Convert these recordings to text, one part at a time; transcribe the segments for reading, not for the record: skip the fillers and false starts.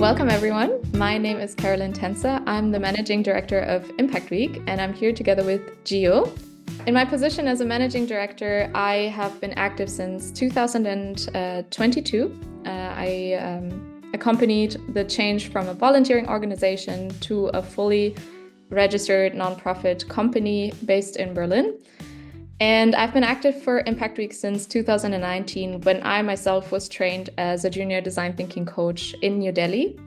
Welcome, everyone. My name is Carolin Tensa. I'm the Managing Director of Impact Week, and I'm here together with Gio. In my position as a Managing Director, I have been active since 2022. I accompanied the change from a volunteering organization to a fully registered nonprofit company based in Berlin. And I've been active for Impact Week since 2019, when I myself was trained as a junior design thinking coach in New Delhi.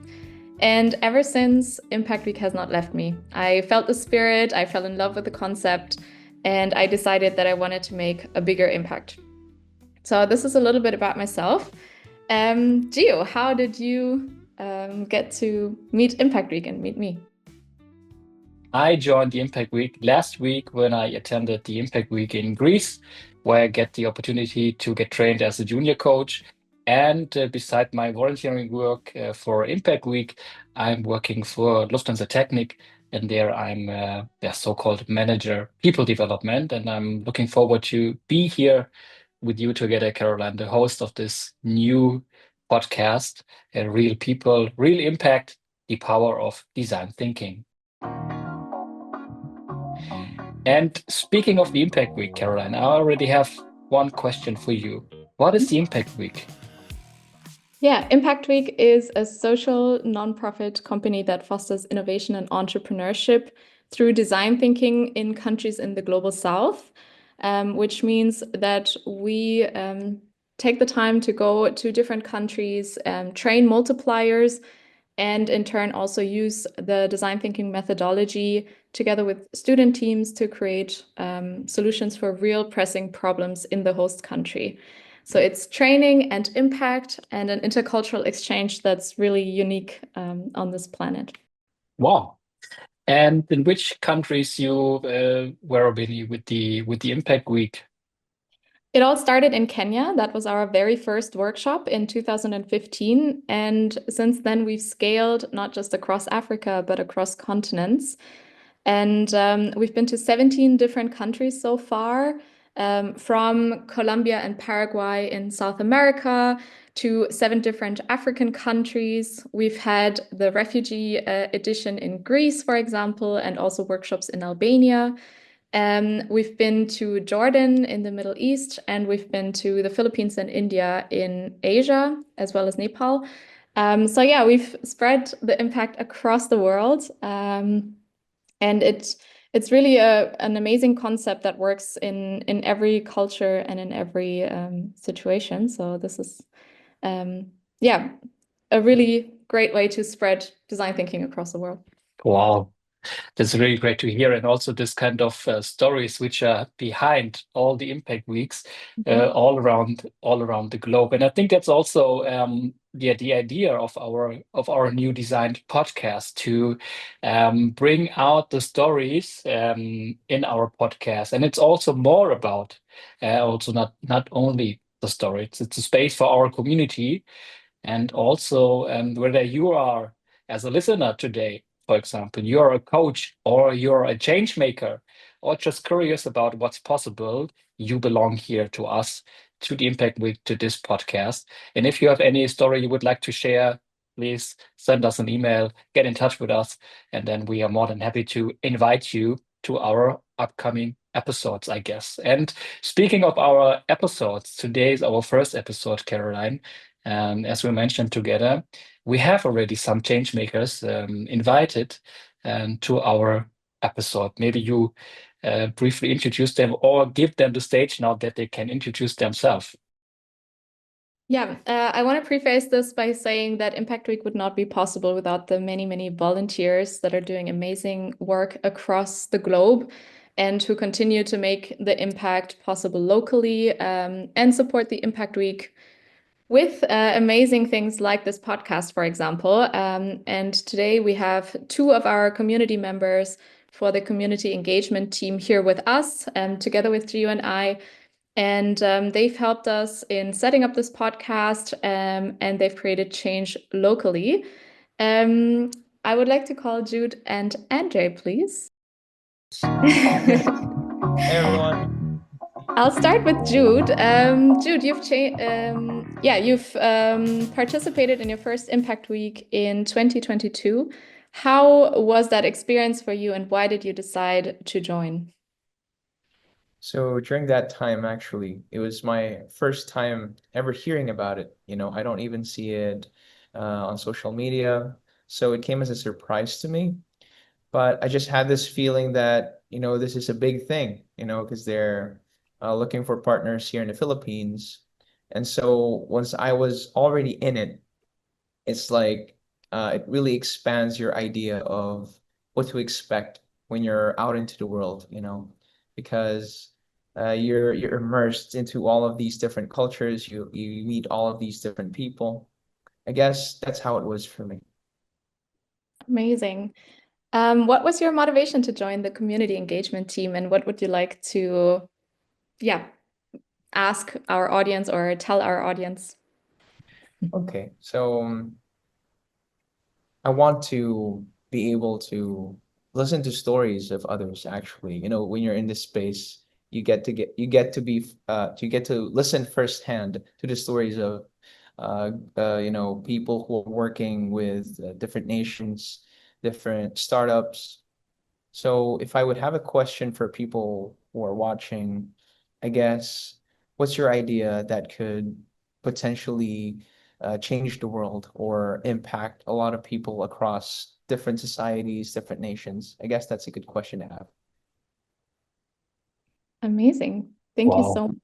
And ever since, Impact Week has not left me. I felt the spirit, I fell in love with the concept, and I decided that I wanted to make a bigger impact. So this is a little bit about myself. Gio, how did you get to meet Impact Week and meet me? I joined the Impact Week last week when I attended the Impact Week in Greece, where I get the opportunity to get trained as a junior coach. And beside my volunteering work for Impact Week, I'm working for Lufthansa Technik, and there I'm their so-called manager people development. And I'm looking forward to be here with you together, Caroline, the host of this new podcast, Real People, Real Impact, the Power of Design Thinking. And speaking of the Impact Week, Caroline, I already have one question for you. What is the Impact Week? Yeah, Impact Week is a social nonprofit company that fosters innovation and entrepreneurship through design thinking in countries in the global south, which means that we take the time to go to different countries, train multipliers, and in turn also use the design thinking methodology together with student teams to create solutions for real pressing problems in the host country. So it's training and impact and an intercultural exchange that's really unique on this planet. Wow. And in which countries you were already with the Impact Week? It all started in Kenya. That was our very first workshop in 2015. And since then, we've scaled not just across Africa, but across continents. And we've been to 17 different countries so far, from Colombia and Paraguay in South America to 7 different African countries. We've had the refugee edition in Greece, for example, and also workshops in Albania. We've been to Jordan in the Middle East, and we've been to the Philippines and India in Asia, as well as Nepal. So yeah, we've spread the impact across the world. And it's really an amazing concept that works in every culture and in every situation. So this is, yeah, a really great way to spread design thinking across the world. Wow. That's really great to hear. And also this kind of stories which are behind all the Impact Weeks all around the globe. And I think that's also the idea of our new designed podcast to bring out the stories in our podcast. And it's also more about also not only the stories, it's a space for our community. And also whether you are as a listener today, for example, you're a coach or you're a change maker or just curious about what's possible, you belong here to us, to the Impact Week, to this podcast. And if you have any story you would like to share, please send us an email, get in touch with us, and then we are more than happy to invite you to our upcoming episodes, I guess. And speaking of our episodes, today is our first episode, Caroline. As we mentioned together, we have already some change makers invited to our episode. Maybe you briefly introduce them or give them the stage now that they can introduce themselves. Yeah, I want to preface this by saying that Impact Week would not be possible without the many, many volunteers that are doing amazing work across the globe and who continue to make the impact possible locally and support the Impact Week with amazing things like this podcast, for example. And today we have 2 of our community members for the community engagement team here with us, together with Gio and I. And they've helped us in setting up this podcast, and they've created change locally. I would like to call Jude and Andre, please. Hey everyone. I'll start with Jude. Jude, you've participated in your first Impact Week in 2022. How was that experience for you, and why did you decide to join? So during that time, actually, it was my first time ever hearing about it. I don't even see it on social media. So it came as a surprise to me. But I just had this feeling that, this is a big thing, because they're looking for partners here in the Philippines. And so once I was already in it, it's like it really expands your idea of what to expect when you're out into the world, because you're immersed into all of these different cultures. You meet all of these different people. I guess that's how it was for me. Amazing. What was your motivation to join the community engagement team, and what would you like to, yeah, ask our audience or tell our audience? Okay, so I want to be able to listen to stories of others actually. When you're in this space, you get to listen firsthand to the stories of people who are working with different nations, different startups. So if I would have a question for people who are watching, I guess, what's your idea that could potentially change the world or impact a lot of people across different societies, different nations? I guess that's a good question to have. Amazing. Thank you Wow. so much.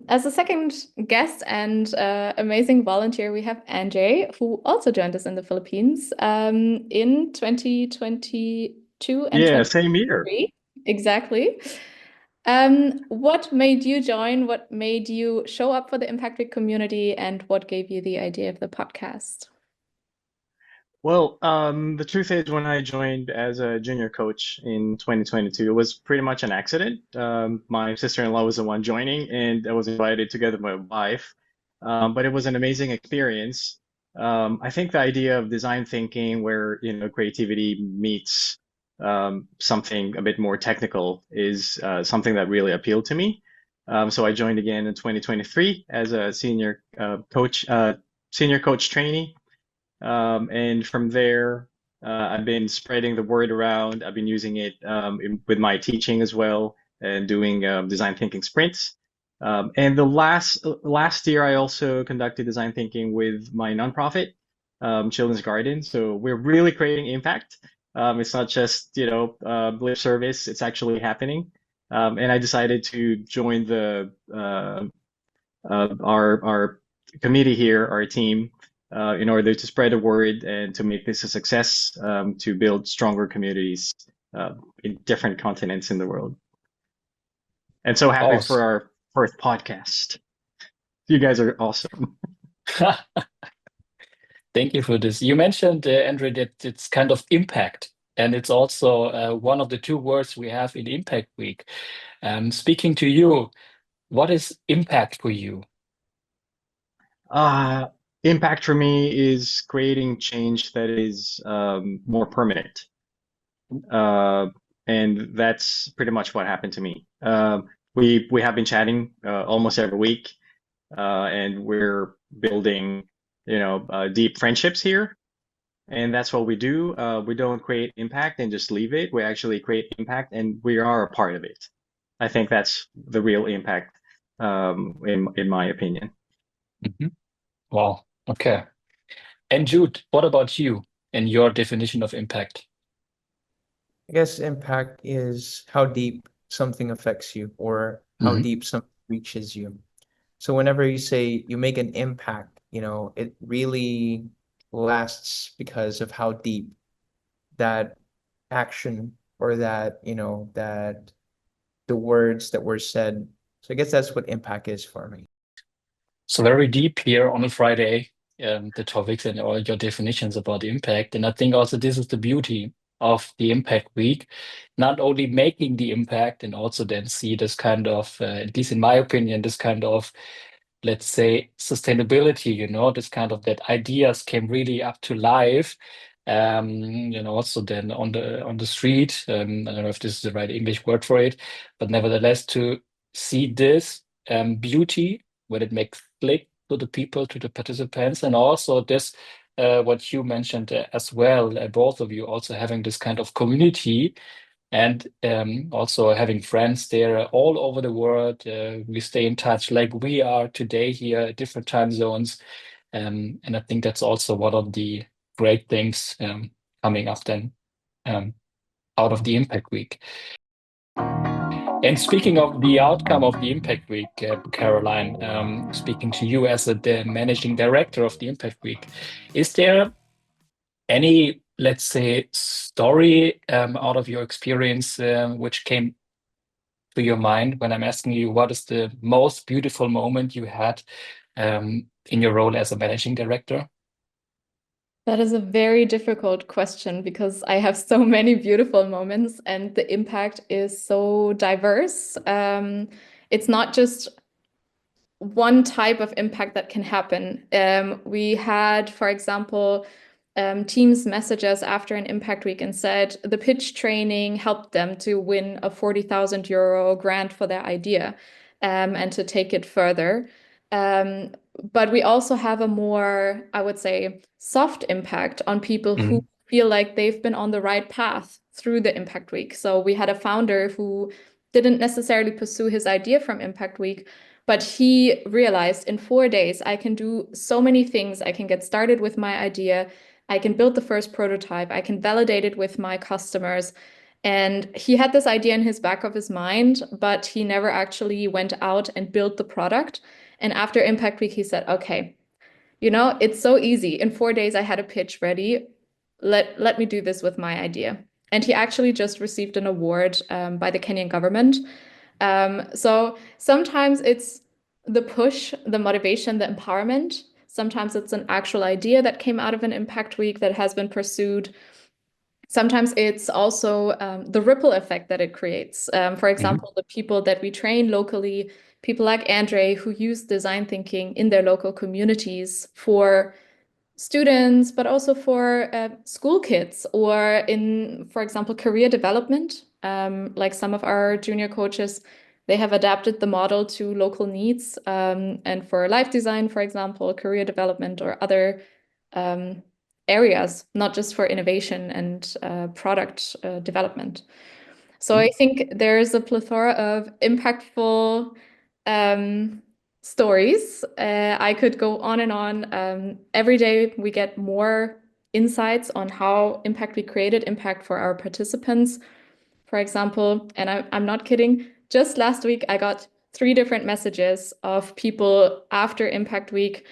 As a second guest and amazing volunteer, we have Anjay, who also joined us in the Philippines in 2022 and Yeah, same here. 2023. Exactly. What made you join? What made you show up for the Impact Week community? And what gave you the idea of the podcast? Well, the truth is, when I joined as a junior coach in 2022, it was pretty much an accident. My sister-in-law was the one joining, and I was invited together with my wife. But it was an amazing experience. I think the idea of design thinking, where creativity meets something a bit more technical, is something that really appealed to me. So I joined again in 2023 as a senior coach trainee. And from there, I've been spreading the word around. I've been using it with my teaching as well and doing design thinking sprints. And the last year, I also conducted design thinking with my nonprofit, Children's Garden. So we're really creating impact. It's not just lip service; it's actually happening. And I decided to join the our committee here, our team, in order to spread the word and to make this a success, to build stronger communities in different continents in the world. And so happy for Awesome. our first podcast. You guys are awesome. Thank you for this. You mentioned, Andre, that it's kind of impact, and it's also one of the two words we have in Impact Week. Speaking to you, what is impact for you? Uh, Impact for me is creating change that is more permanent. Uh, and that's pretty much what happened to me. We have been chatting almost every week, and we're building, deep friendships here. And that's what we do. We don't create impact and just leave it. We actually create impact, and we are a part of it. I think that's the real impact, in my opinion. Mhm. Wow. Okay. And Jude, what about you and your definition of impact? I guess impact is how deep something affects you or how Mhm. deep something reaches you. So whenever you say you make an impact, it really lasts because of how deep that action or that the words that were said. So I guess that's what impact is for me. So very deep here on a Friday, the topics and all your definitions about impact. And I think also this is the beauty of the Impact Week, not only making the impact and also then see this kind of, at least in my opinion, this kind of, let's say, sustainability, this kind of that ideas came really up to life. Also then on the street. I don't know if this is the right English word for it, but nevertheless, to see this beauty when it makes click to the people, to the participants, and also this what you mentioned as well, both of you also having this kind of community and also having friends there all over the world. We stay in touch like we are today here at different time zones. And I think that's also one of the great things coming up then um, out of the Impact Week. And speaking of the outcome of the Impact Week, Caroline, speaking to you as the managing director of the Impact Week, is there any, let's say, story out of your experience which came to your mind when I'm asking you what is the most beautiful moment you had in your role as a managing director? That is a very difficult question because I have so many beautiful moments and the impact is so diverse. It's not just one type of impact that can happen. We had, for example, teams message us after an impact week and said the pitch training helped them to win a 40,000 euro grant for their idea and to take it further. But we also have a more, I would say, soft impact on people who feel like they've been on the right path through the Impact Week. So we had a founder who didn't necessarily pursue his idea from Impact Week, but he realized in 4 days, I can do so many things. I can get started with my idea. I can build the first prototype. I can validate it with my customers. And he had this idea in his back of his mind, but he never actually went out and built the product. And after Impact Week, he said, okay, it's so easy. In 4 days, I had a pitch ready. Let me do this with my idea. And he actually just received an award by the Kenyan government. So sometimes it's the push, the motivation, the empowerment. Sometimes it's an actual idea that came out of an Impact Week that has been pursued. Sometimes it's also the ripple effect that it creates. For example, the people that we train locally, people like Andre, who use design thinking in their local communities for students, but also for school kids or in, for example, career development. Like some of our junior coaches, they have adapted the model to local needs. And for life design, for example, career development or other areas, not just for innovation and product development. So I think there's a plethora of impactful stories. I could go on and on. Every day we get more insights on how impact we created, impact for our participants, for example. And I'm not kidding. Just last week, I got 3 different messages of people after Impact Week.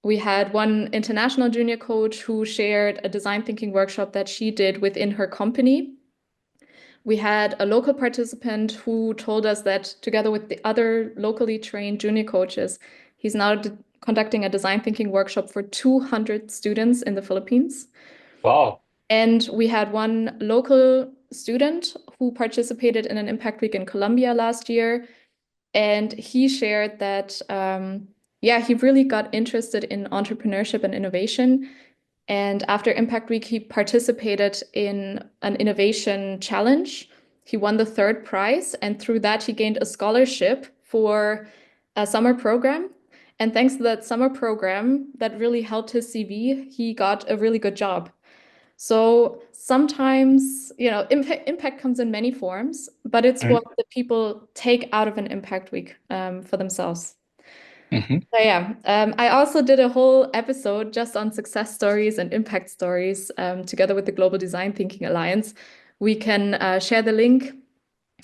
We had one international junior coach who shared a design thinking workshop that she did within her company. We had a local participant who told us that together with the other locally trained junior coaches, he's now conducting a design thinking workshop for 200 students in the Philippines. Wow. And we had one local student who participated in an Impact Week in Colombia last year. And he shared that, he really got interested in entrepreneurship and innovation. And after Impact Week, he participated in an innovation challenge. He won the 3rd prize, and through that, he gained a scholarship for a summer program. And thanks to that summer program that really helped his CV, he got a really good job. So sometimes, impact comes in many forms, but it's what the people take out of an Impact Week for themselves. So yeah, I also did a whole episode just on success stories and impact stories together with the Global Design Thinking Alliance. We can share the link.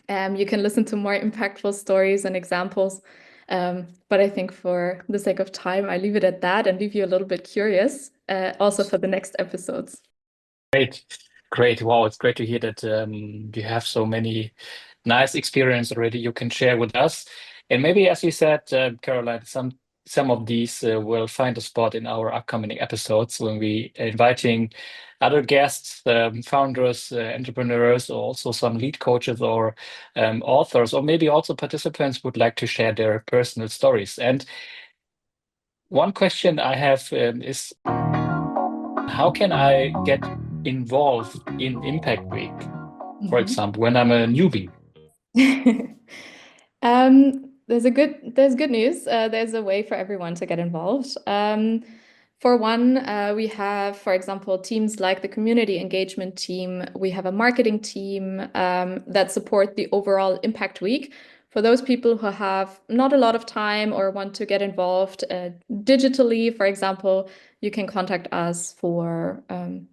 You can listen to more impactful stories and examples. But I think for the sake of time, I leave it at that and leave you a little bit curious also for the next episodes. Great. Wow, it's great to hear that you have so many nice experience already you can share with us. And maybe, as you said, Caroline, some of these will find a spot in our upcoming episodes when we inviting other guests, founders, entrepreneurs, or also some lead coaches or authors, or maybe also participants would like to share their personal stories. And one question I have is, how can I get involved in Impact Week? For example, when I'm a newbie. There's good news. There's a way for everyone to get involved. For one, we have, for example, teams like the community engagement team. We have a marketing team that support the overall Impact Week. For those people who have not a lot of time or want to get involved digitally, for example, you can contact us for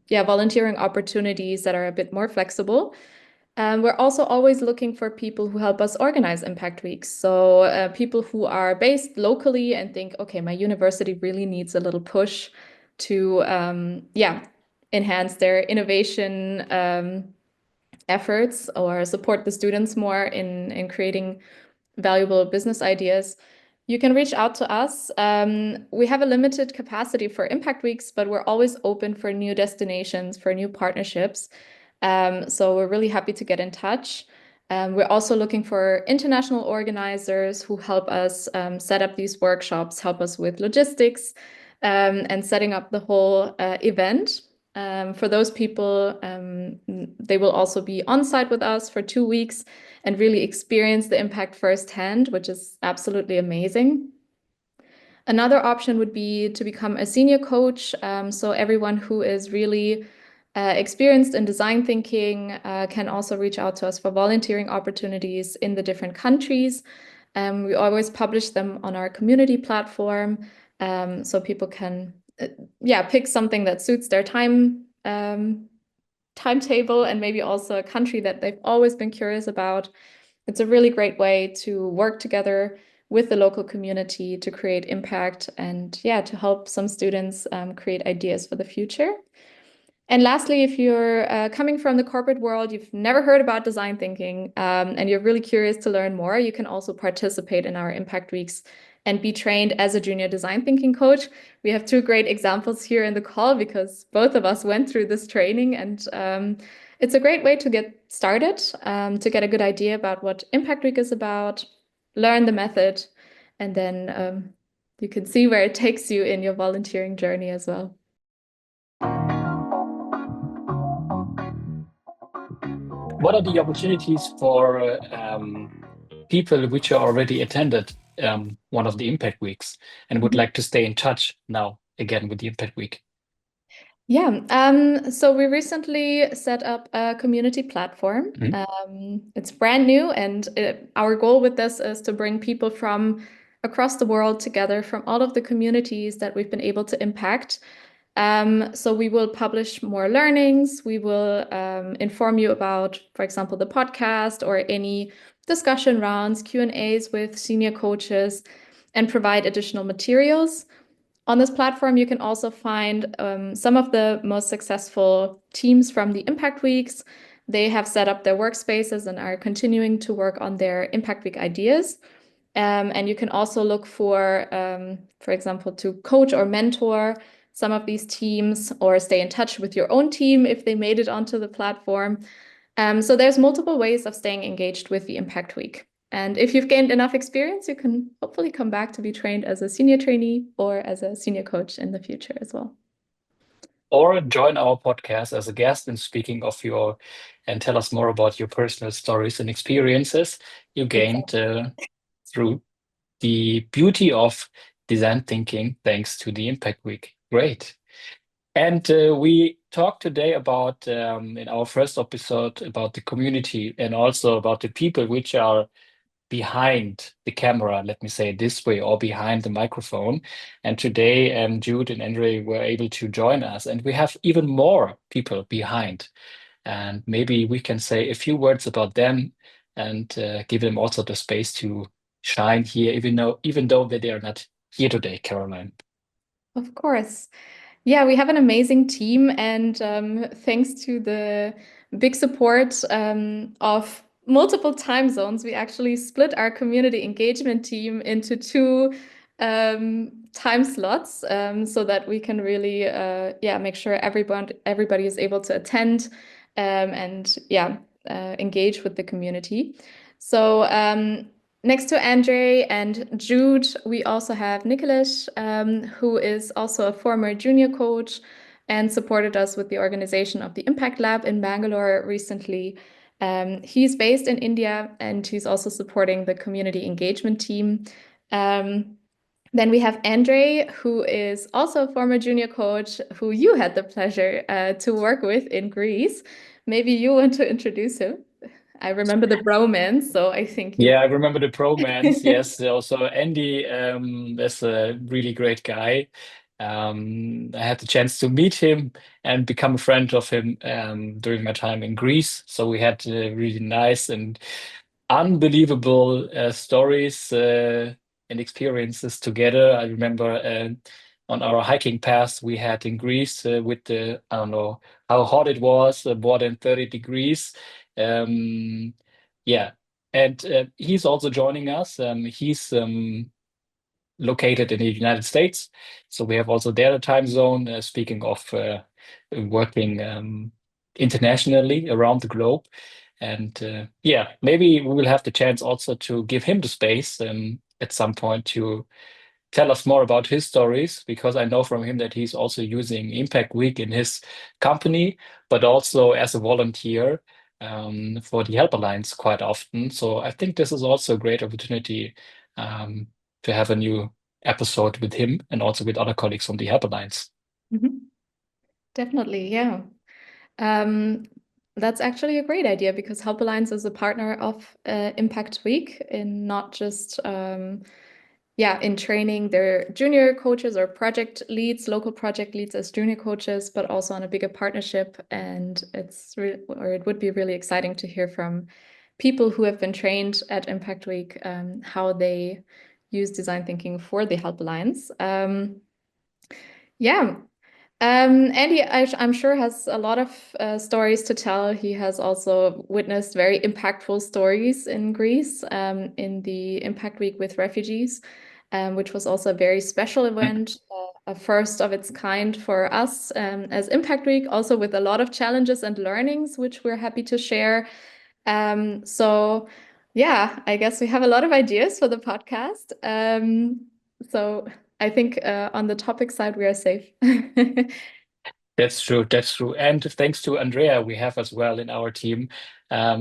volunteering opportunities that are a bit more flexible. We're also always looking for people who help us organize Impact Weeks. So people who are based locally and think, okay, my university really needs a little push to, enhance their innovation efforts or support the students more in creating valuable business ideas. You can reach out to us. We have a limited capacity for Impact Weeks, but we're always open for new destinations, for new partnerships. So we're really happy to get in touch. We're also looking for international organizers who help us set up these workshops, help us with logistics, and setting up the whole event. For those people, they will also be on site with us for 2 weeks and really experience the impact firsthand, which is absolutely amazing. Another option would be to become a senior coach. So everyone who is really experienced in design thinking can also reach out to us for volunteering opportunities in the different countries. We always publish them on our community platform, so people can pick something that suits their timetable and maybe also a country that they've always been curious about. It's a really great way to work together with the local community to create impact and to help some students create ideas for the future. And lastly, if you're coming from the corporate world, you've never heard about design thinking, and you're really curious to learn more, you can also participate in our Impact Weeks and be trained as a junior design thinking coach. We have 2 great examples here in the call because both of us went through this training, and it's a great way to get started, to get a good idea about what Impact Week is about, learn the method, and then you can see where it takes you in your volunteering journey as well. What are the opportunities for people which are already attended one of the Impact Weeks and would like to stay in touch now again with the Impact Week? So we recently set up a community platform. It's brand new, and our goal with this is to bring people from across the world together from all of the communities that we've been able to impact. So we will publish more learnings. We will inform you about, for example, the podcast or any discussion rounds, Q&As with senior coaches, and provide additional materials. On this platform, you can also find some of the most successful teams from the Impact Weeks. They have set up their workspaces and are continuing to work on their Impact Week ideas. And you can also look for example, to coach or mentor some of these teams or stay in touch with your own team if they made it onto the platform. So there's multiple ways of staying engaged with the Impact Week. And if you've gained enough experience, you can hopefully come back to be trained as a senior trainee or as a senior coach in the future as well. Or join our podcast as a guest and and tell us more about your personal stories and experiences you gained through the beauty of design thinking thanks to the Impact Week. Great. And we talked today about, in our first episode, about the community and also about the people which are behind the camera, let me say it this way, or behind the microphone. And today, Jude and Andre were able to join us, and we have even more people behind. And maybe we can say a few words about them and give them also the space to shine here, even though they are not here today, Caroline. Of course. Yeah, we have an amazing team, and thanks to the big support of multiple time zones, we actually split our community engagement team into 2 time slots so that we can really make sure everybody is able to attend and engage with the community. So next to Andre and Jude, we also have Nicholas, who is also a former junior coach. and supported us with the organization of the Impact Lab in Bangalore recently. He's based in India, and he's also supporting the community engagement team. Then we have Andre, who is also a former junior coach, who you had the pleasure to work with in Greece. Maybe you want to introduce him. I remember the bromance, so I think you. Yeah, I remember the bromance. Yes, also Andy is a really great guy. I had the chance to meet him and become a friend of him during my time in Greece. So we had really nice and unbelievable stories and experiences together. I remember on our hiking path we had in Greece with the, I don't know how hot it was, more than 30 degrees. Yeah, and he's also joining us. He's located in the United States, so we have also there a time zone. Speaking of working internationally around the globe. And yeah, maybe we will have the chance also to give him the space at some point to tell us more about his stories, because I know from him that he's also using Impact Week in his company, but also as a volunteer for the Help Alliance quite often. So I think this is also a great opportunity to have a new episode with him and also with other colleagues from the Help Alliance. Definitely, yeah. That's actually a great idea, because Help Alliance is a partner of Impact Week in not just in training their junior coaches or project leads, local project leads as junior coaches, but also on a bigger partnership. And it would be really exciting to hear from people who have been trained at Impact Week, how they use design thinking for the Help Alliance. Yeah. Andy, I'm sure, has a lot of stories to tell. He has also witnessed very impactful stories in Greece in the Impact Week with refugees, which was also a very special event, a first of its kind for us as Impact Week, also with a lot of challenges and learnings, which we're happy to share. So yeah, I guess we have a lot of ideas for the podcast. So I think on the topic side, we are safe. That's true. That's true. And thanks to Andrea, we have as well in our team.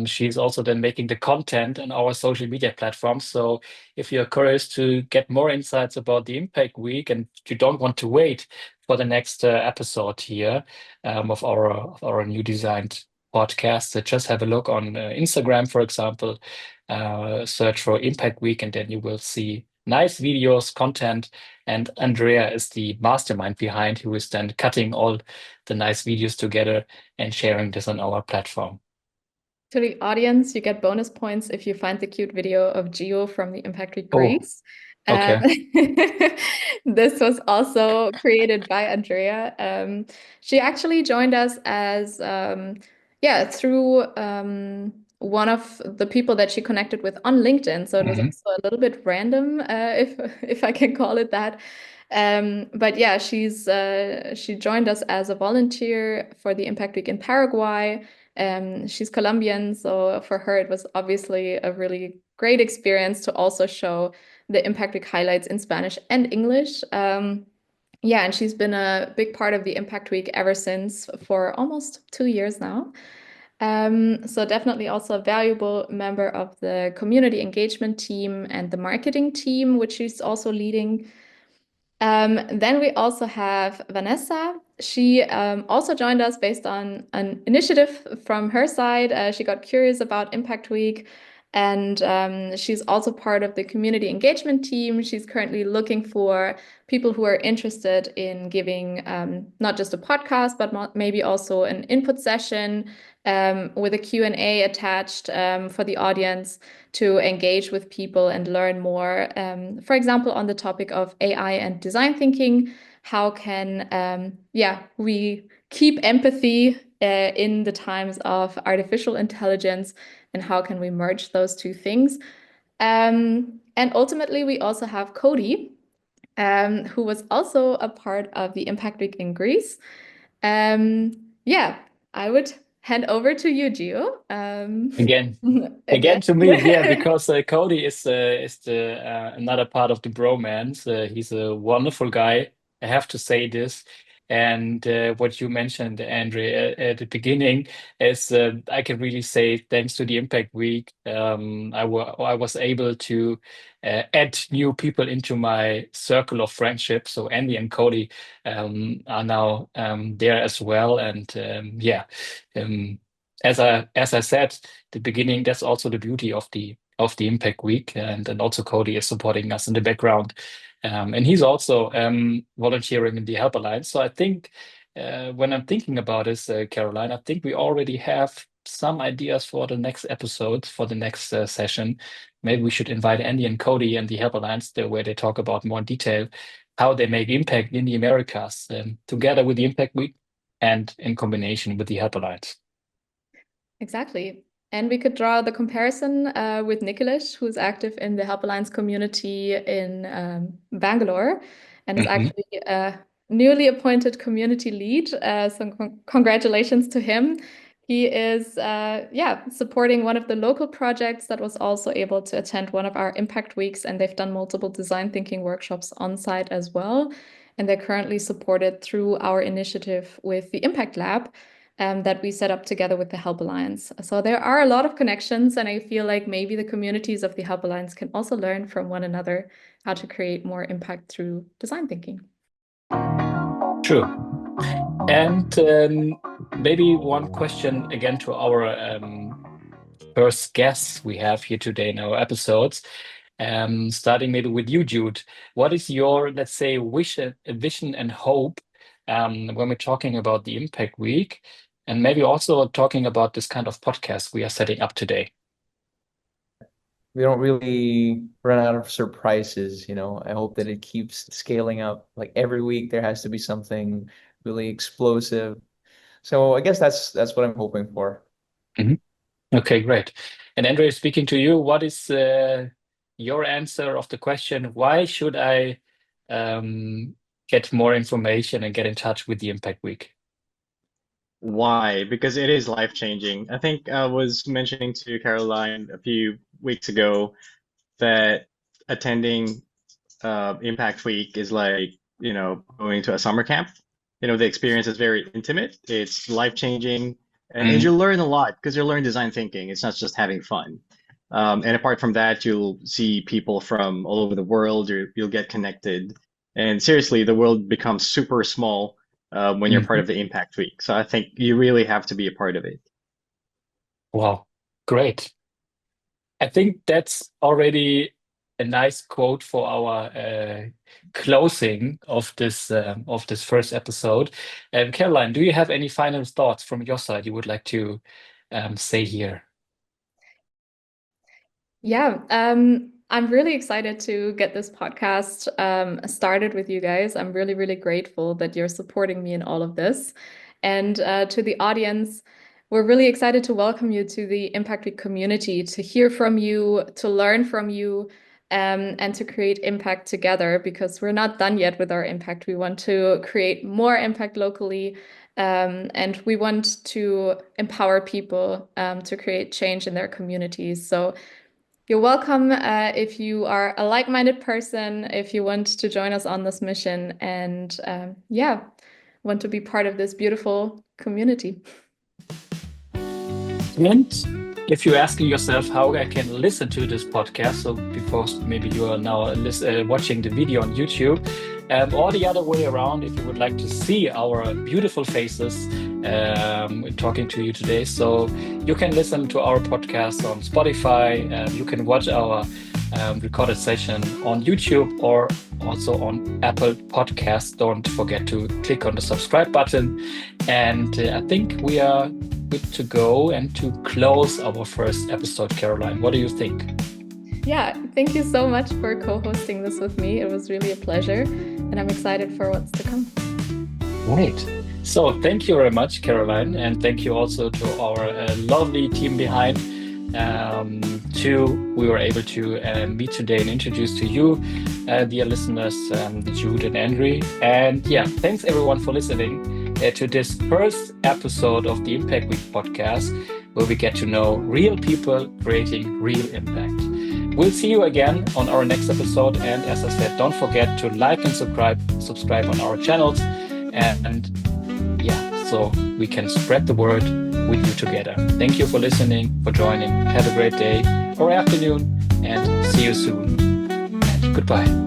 She's also then making the content on our social media platforms. So if you're curious to get more insights about the Impact Week and you don't want to wait for the next episode here of our new designed podcast, just have a look on Instagram, for example, search for Impact Week, and then you will see nice videos, content. And Andrea is the mastermind behind, who is then cutting all the nice videos together and sharing this on our platform. To the audience, you get bonus points if you find the cute video of Gio from the Impact Week Oh, Greece. okay. This was also created by Andrea. She actually joined us as through one of the people that she connected with on LinkedIn. So it was also a little bit random, if I can call it that. But yeah, she joined us as a volunteer for the Impact Week in Paraguay. She's Colombian, so for her it was obviously a really great experience to also show the Impact Week highlights in Spanish and English. And she's been a big part of the Impact Week ever since, for almost 2 years now. So definitely also a valuable member of the community engagement team and the marketing team, which she's also leading. Then we also have Vanessa. She also joined us based on an initiative from her side. She got curious about Impact Week, and she's also part of the community engagement team. She's currently looking for people who are interested in giving not just a podcast, but maybe also an input session with a Q&A attached for the audience to engage with people and learn more. For example, on the topic of AI and design thinking, how can we keep empathy in the times of artificial intelligence, and how can we merge those two things? And ultimately, we also have Cody, who was also a part of the Impact Week in Greece. I would hand over to you, Gio. Again to me, yeah, because Cody is the another part of the bromance. He's a wonderful guy. I have to say this. And what you mentioned, Andre, at the beginning is I can really say thanks to the Impact Week, I was able to add new people into my circle of friendship. So Andy and Cody are now there as well. And as I said at the beginning, that's also the beauty of the Impact Week, and also Cody is supporting us in the background. And he's also volunteering in the Help Alliance. So I think when I'm thinking about this, Caroline, I think we already have some ideas for the next episode, for the next session. Maybe we should invite Andy and Cody and the Help Alliance there, where they talk about more detail how they make impact in the Americas, together with the Impact Week and in combination with the Help Alliance. Exactly. And we could draw the comparison with Nicholas, who's active in the Help Alliance community in Bangalore and is actually a newly appointed community lead. So congratulations to him. He is supporting one of the local projects that was also able to attend one of our Impact Weeks, and they've done multiple design thinking workshops on site as well. And they're currently supported through our initiative with the Impact Lab, that we set up together with the Help Alliance. So there are a lot of connections, and I feel like maybe the communities of the Help Alliance can also learn from one another how to create more impact through design thinking. True. And maybe one question again to our first guests we have here today in our episodes. Starting maybe with you, Jude. What is your, let's say, vision and hope when we're talking about the Impact Week, and maybe also talking about this kind of podcast we are setting up today? We don't really run out of surprises, I hope that it keeps scaling up. Like every week there has to be something really explosive. So I guess that's what I'm hoping for. Okay, great. And Andre, speaking to you, what is your answer of the question, why should I get more information and get in touch with the Impact Week? Why? Because it is life-changing. I think I was mentioning to Caroline a few weeks ago that attending Impact Week is like, going to a summer camp. The experience is very intimate. It's life-changing, and you learn a lot because you learn design thinking. It's not just having fun. And apart from that, you'll see people from all over the world. You'll get connected. And seriously, the world becomes super small when you're part of the Impact Week. So I think you really have to be a part of it. Wow, great. I think that's already a nice quote for our closing of this first episode. Caroline, do you have any final thoughts from your side you would like to say here? Yeah, I'm really excited to get this podcast started with you guys. I'm really, really grateful that you're supporting me in all of this. And to the audience, we're really excited to welcome you to the Impact Week community, to hear from you, to learn from you, and to create impact together, because we're not done yet with our impact. We want to create more impact locally, and we want to empower people to create change in their communities. So you're welcome if you are a like-minded person, if you want to join us on this mission, and want to be part of this beautiful community. And if you're asking yourself how I can listen to this podcast, so because maybe you are now watching the video on YouTube, or the other way around, if you would like to see our beautiful faces talking to you today, so you can listen to our podcast on Spotify, you can watch our recorded session on YouTube or also on Apple Podcasts. Don't forget to click on the subscribe button. And I think we are good to go and to close our first episode. Caroline, what do you think? Yeah, thank you so much for co-hosting this with me. It was really a pleasure, and I'm excited for what's to come. Great. So thank you very much, Caroline, and thank you also to our lovely team behind. We were able to meet today and introduce to you, dear listeners, Jude and Andre. And thanks everyone for listening to this first episode of the Impact Week podcast, where we get to know real people creating real impact. We'll see you again on our next episode. And as I said, don't forget to like and subscribe on our channels. and yeah, so we can spread the word with you together. Thank you for listening, for joining. Have a great day or afternoon, and see you soon. And goodbye.